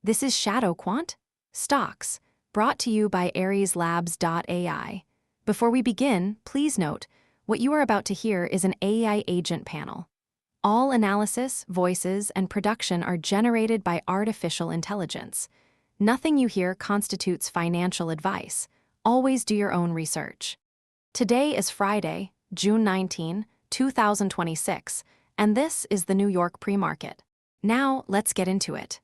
This is ShadowQuant, Stocks, brought to you by AresLabs.ai. Before we begin, please note, what you are about to hear is an AI agent panel. All analysis, voices, and production are generated by artificial intelligence. Nothing you hear constitutes financial advice. Always do your own research. Today is Friday, June 19, 2026, and this is the New York pre-market. Now, let's get into it.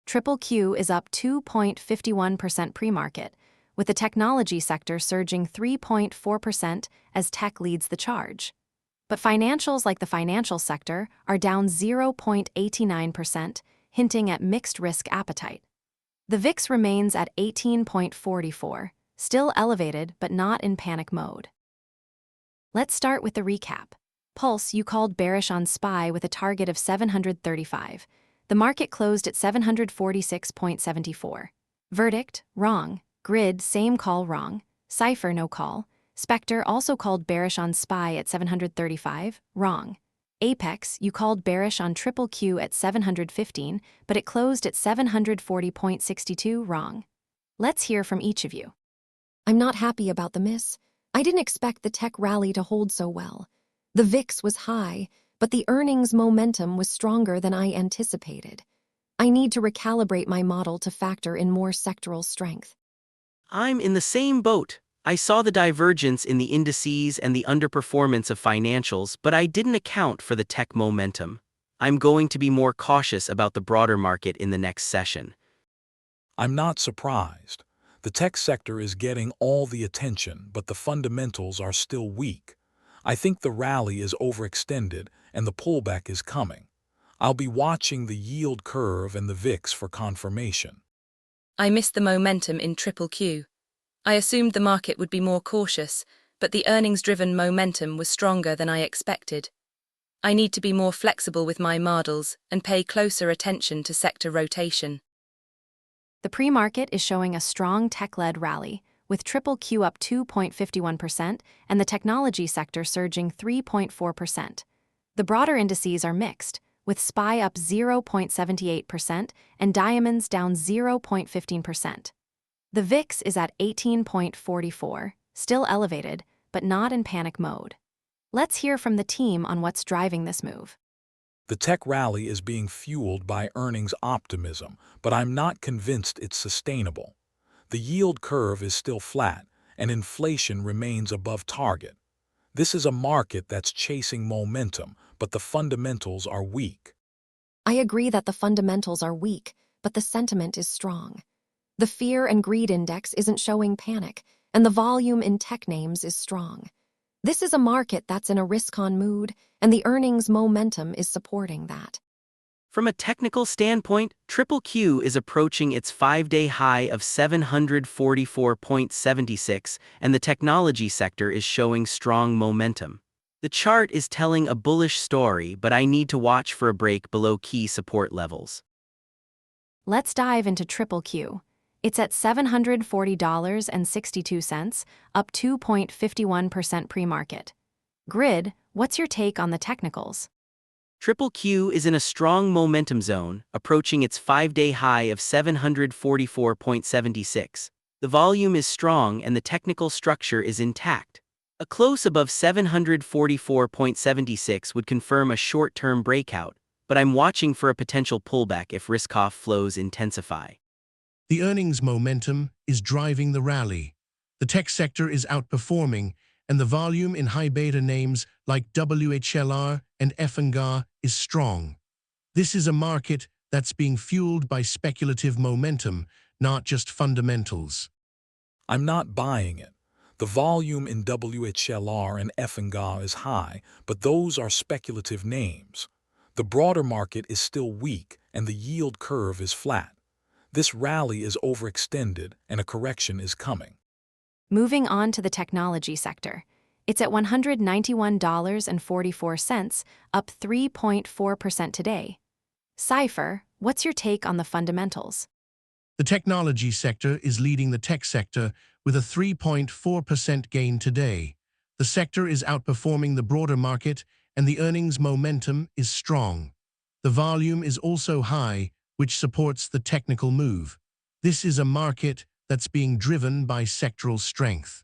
QQQ is up 2.51% pre-market, with the technology sector surging 3.4% as tech leads the charge. But financials like the financial sector are down 0.89%, hinting at mixed risk appetite. The VIX remains at 18.44, still elevated but not in panic mode. Let's start with the recap. Pulse, you called bearish on SPY with a target of 735. The market closed at 746.74. Verdict, wrong. Grid, same call, wrong. CIPHER, no call. SPECTER also called bearish on SPY at 735, wrong. Apex, you called bearish on QQQ at 715, but it closed at 740.62, wrong. Let's hear from each of you. I'm not happy about the miss. I didn't expect the tech rally to hold so well. The VIX was high, but the earnings momentum was stronger than I anticipated. I need to recalibrate my model to factor in more sectoral strength. I'm in the same boat. I saw the divergence in the indices and the underperformance of financials, but I didn't account for the tech momentum. I'm going to be more cautious about the broader market in the next session. I'm not surprised. The tech sector is getting all the attention, but the fundamentals are still weak. I think the rally is overextended and the pullback is coming. I'll be watching the yield curve and the VIX for confirmation. I missed the momentum in QQQ. I assumed the market would be more cautious, but the earnings-driven momentum was stronger than I expected. I need to be more flexible with my models and pay closer attention to sector rotation. The pre-market is showing a strong tech-led rally, with QQQ up 2.51% and the technology sector surging 3.4%. The broader indices are mixed, with SPY up 0.78% and diamonds down 0.15%. The VIX is at 18.44, still elevated, but not in panic mode. Let's hear from the team on what's driving this move. The tech rally is being fueled by earnings optimism, but I'm not convinced it's sustainable. The yield curve is still flat, and inflation remains above target. This is a market that's chasing momentum, but the fundamentals are weak. I agree that the fundamentals are weak, but the sentiment is strong. The fear and greed index isn't showing panic, and the volume in tech names is strong. This is a market that's in a risk-on mood, and the earnings momentum is supporting that. From a technical standpoint, QQQ is approaching its 5-day high of 744.76, and the technology sector is showing strong momentum. The chart is telling a bullish story, but I need to watch for a break below key support levels. Let's dive into QQQ. It's at $740.62, up 2.51% pre-market. Grid, what's your take on the technicals? QQQ is in a strong momentum zone, approaching its 5-day high of 744.76. The volume is strong and the technical structure is intact. A close above 744.76 would confirm a short-term breakout, but I'm watching for a potential pullback if risk-off flows intensify. The earnings momentum is driving the rally. The tech sector is outperforming, and the volume in high-beta names like WHLR and FNGA is strong. This is a market that's being fueled by speculative momentum, not just fundamentals. I'm not buying it. The volume in WHLR and FNGA is high, but those are speculative names. The broader market is still weak, and the yield curve is flat. This rally is overextended, and a correction is coming. Moving on to the technology sector. It's at $191.44, up 3.4% today. CIPHER, what's your take on the fundamentals? The technology sector is leading the tech sector with a 3.4% gain today. The sector is outperforming the broader market, and the earnings momentum is strong. The volume is also high, which supports the technical move. This is a market that's being driven by sectoral strength.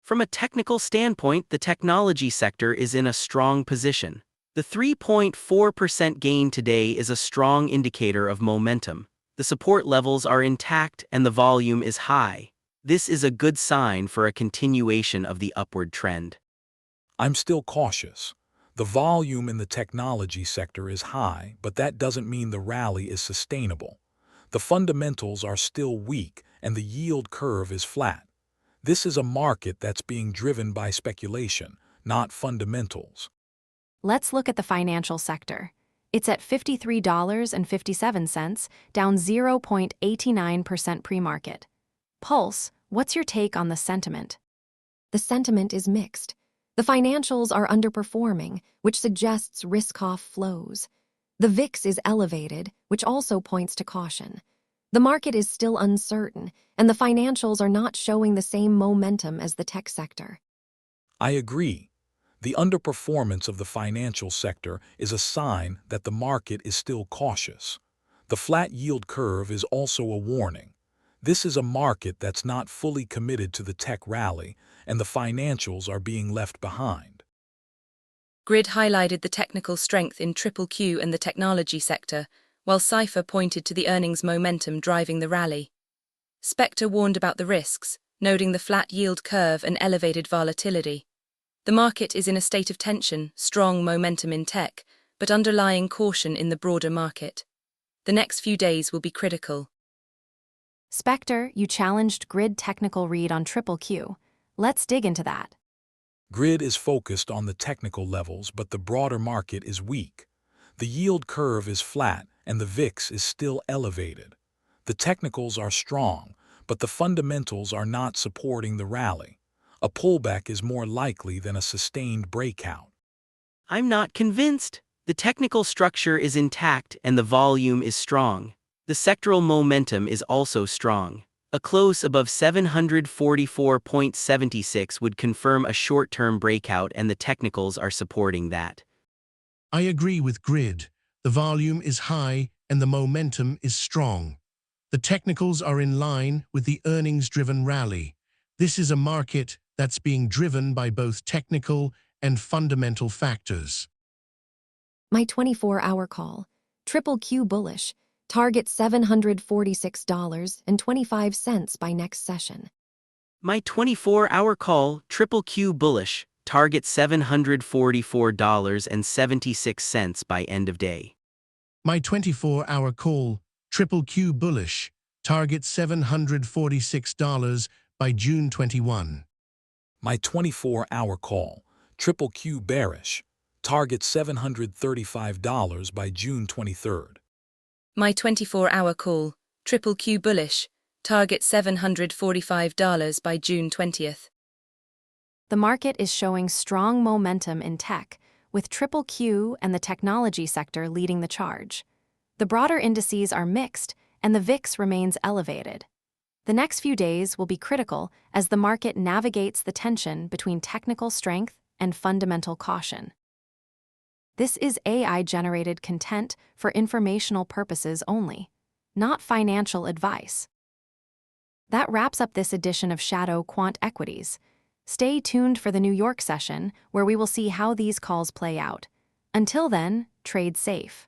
From a technical standpoint, the technology sector is in a strong position. The 3.4% gain today is a strong indicator of momentum. The support levels are intact and the volume is high. This is a good sign for a continuation of the upward trend. I'm still cautious. The volume in the technology sector is high, but that doesn't mean the rally is sustainable. The fundamentals are still weak and the yield curve is flat. This is a market that's being driven by speculation, not fundamentals. Let's look at the financial sector. It's at $53.57, down 0.89% pre-market. Pulse, what's your take on the sentiment? The sentiment is mixed. The financials are underperforming, which suggests risk-off flows. The VIX is elevated, which also points to caution. The market is still uncertain, and the financials are not showing the same momentum as the tech sector. I agree. The underperformance of the financial sector is a sign that the market is still cautious. The flat yield curve is also a warning. This is a market that's not fully committed to the tech rally, and the financials are being left behind. Grid highlighted the technical strength in QQQ and the technology sector, while CIPHER pointed to the earnings momentum driving the rally. SPECTER warned about the risks, noting the flat yield curve and elevated volatility. The market is in a state of tension, strong momentum in tech, but underlying caution in the broader market. The next few days will be critical. SPECTER, you challenged Grid technical read on QQQ. Let's dig into that. Grid is focused on the technical levels, but the broader market is weak. The yield curve is flat and the VIX is still elevated. The technicals are strong, but the fundamentals are not supporting the rally. A pullback is more likely than a sustained breakout. I'm not convinced. The technical structure is intact and the volume is strong. The sectoral momentum is also strong. A close above 744.76 would confirm a short-term breakout and the technicals are supporting that. I agree with Grid. The volume is high and the momentum is strong. The technicals are in line with the earnings-driven rally. This is a market that's being driven by both technical and fundamental factors. My 24-hour call, QQQ bullish, target $746.25 by next session. My 24-hour call, QQQ bullish, target $744.76 by end of day. My 24-hour call, QQQ bullish, target $746 by June 21. My 24-hour call, QQQ bearish, target $735 by June 23rd. My 24-hour call, QQQ bullish, target $745 by June 20th. The market is showing strong momentum in tech, with QQQ and the technology sector leading the charge. The broader indices are mixed, and the VIX remains elevated. The next few days will be critical as the market navigates the tension between technical strength and fundamental caution. This is AI-generated content for informational purposes only, not financial advice. That wraps up this edition of ShadowQuant Equities. Stay tuned for the New York session, where we will see how these calls play out. Until then, trade safe.